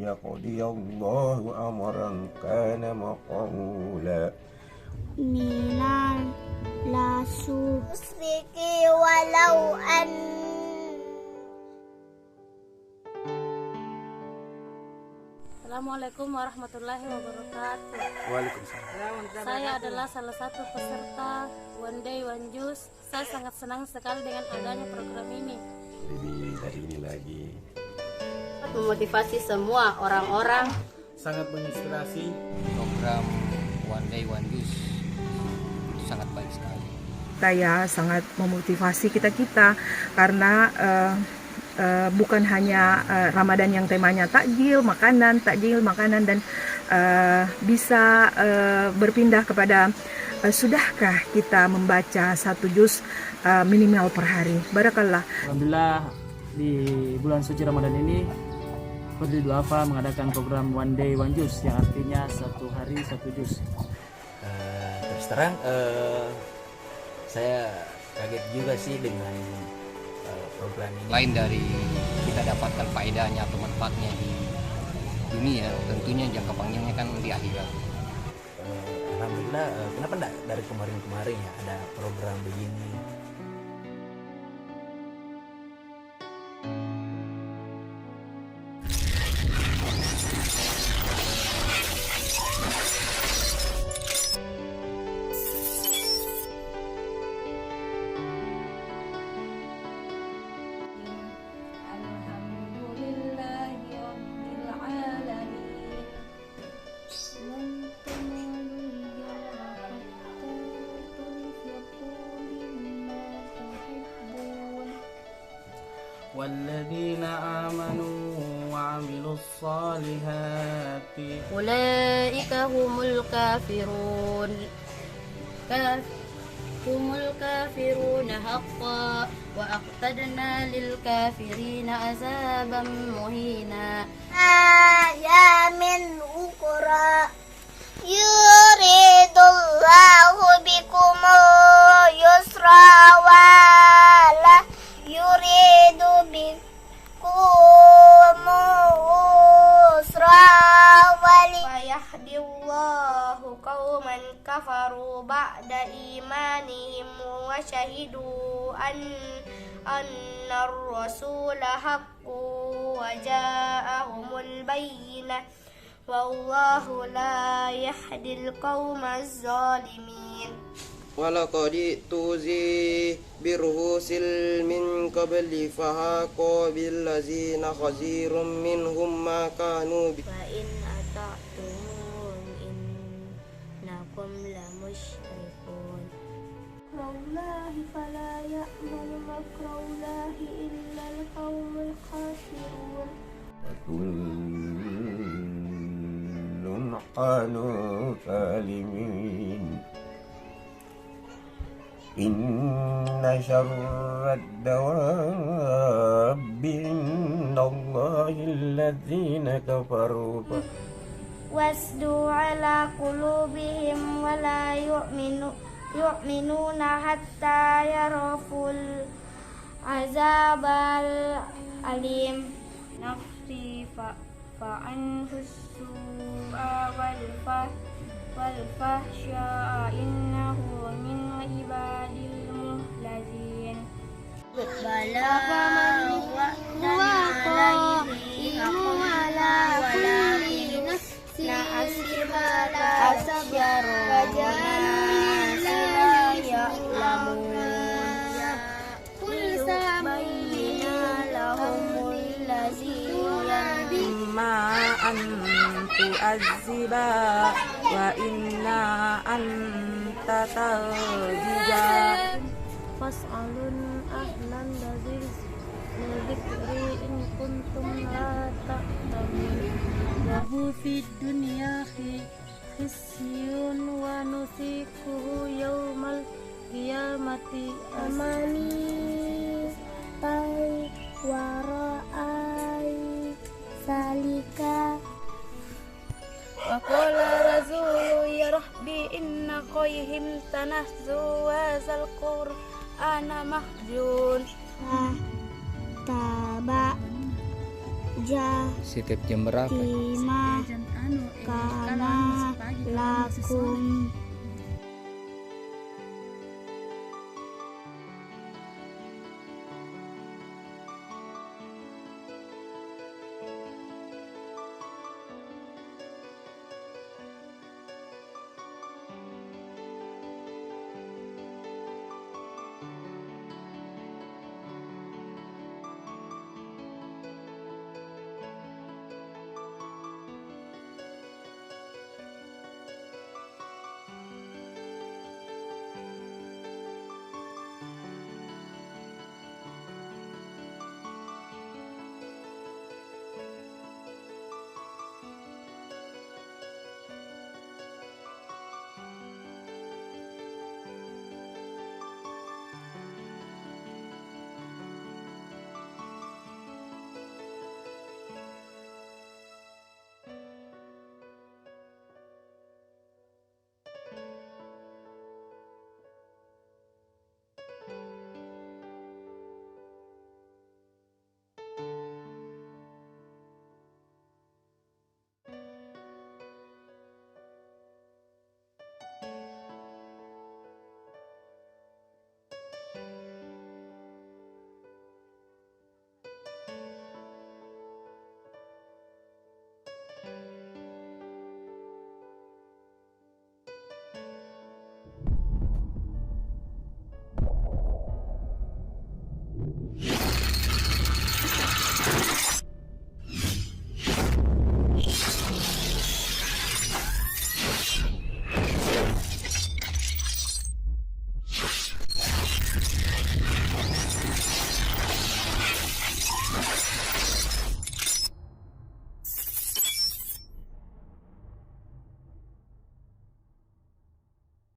يقضي الله أمرا كان مفعولا Minal lasu musriki walau an. Assalamualaikum warahmatullahi wabarakatuh. Waalaikumsalam. Saya adalah salah satu peserta One Day One Juice. Saya sangat senang sekali dengan adanya program ini. Lebih dari ini lagi. Memotivasi semua orang-orang. Sangat menginspirasi. Program One Day One Juice itu sangat baik sekali. Saya sangat memotivasi kita karena bukan hanya Ramadan yang temanya takjil makanan dan bisa berpindah kepada sudahkah kita membaca 1 juz minimal per hari. Barakallah. Alhamdulillah di bulan suci Ramadan ini Fadli Duafa mengadakan program One Day One Juice yang artinya 1 hari 1 juz. Terus terang saya kaget juga sih dengan program ini. Lain dari kita dapatkan faedahnya atau manfaatnya di dunia, tentunya jangka panjangnya kan di akhirat. Alhamdulillah, kenapa enggak dari kemarin-kemarin ya ada program begini. والذين آمنوا وعملوا الصالحات أولئك هم الكافرون حقا وأعتدنا للكافرين عذابا مهينا. Ayamin ukra yuridullahu bikumul yusra wala yuridu bikumul usra wali fayahdillahu qauman kafaru ba'da imanihim wa syahidu anna ar-rasula haqqu wa ja'ahumul bayyinah wallahu la yahdil qaumaz zalimin. ولقد توزي برهوس من قبل فحاق بالذين خزير منهم ما كانوا فإن أطعتموهم إنكم لمشركون. مكر الله فلا يأمن مكر الله إلا القوم الخاسرون. وكل قالوا سالمين إن شر الدواب عند الله الذين كفروا واسدوا على قلوبهم ولا يؤمنون حتى يروا العذاب الأليم. نفسي فعنه السوء والفحشاء إنه من عباد المخلصين. بلى وعدنا عليه حقا ولكن أكثر الناس لا يعلمون. قل سبين لهم الذي إما أن تؤذبا وإنا أن تتوجبا Fas'alun ahlan dzikri in kuntum la ta'lamun. Wa hu fid dunya khizyun wa nusiquhu yaumal qiyamati amani tai warai salika. wa qala razulu ya rabbi inna qayhim tanahzu wa zal qur'ana mahjun. Taba Setiap jam berapa? Tima kana lakum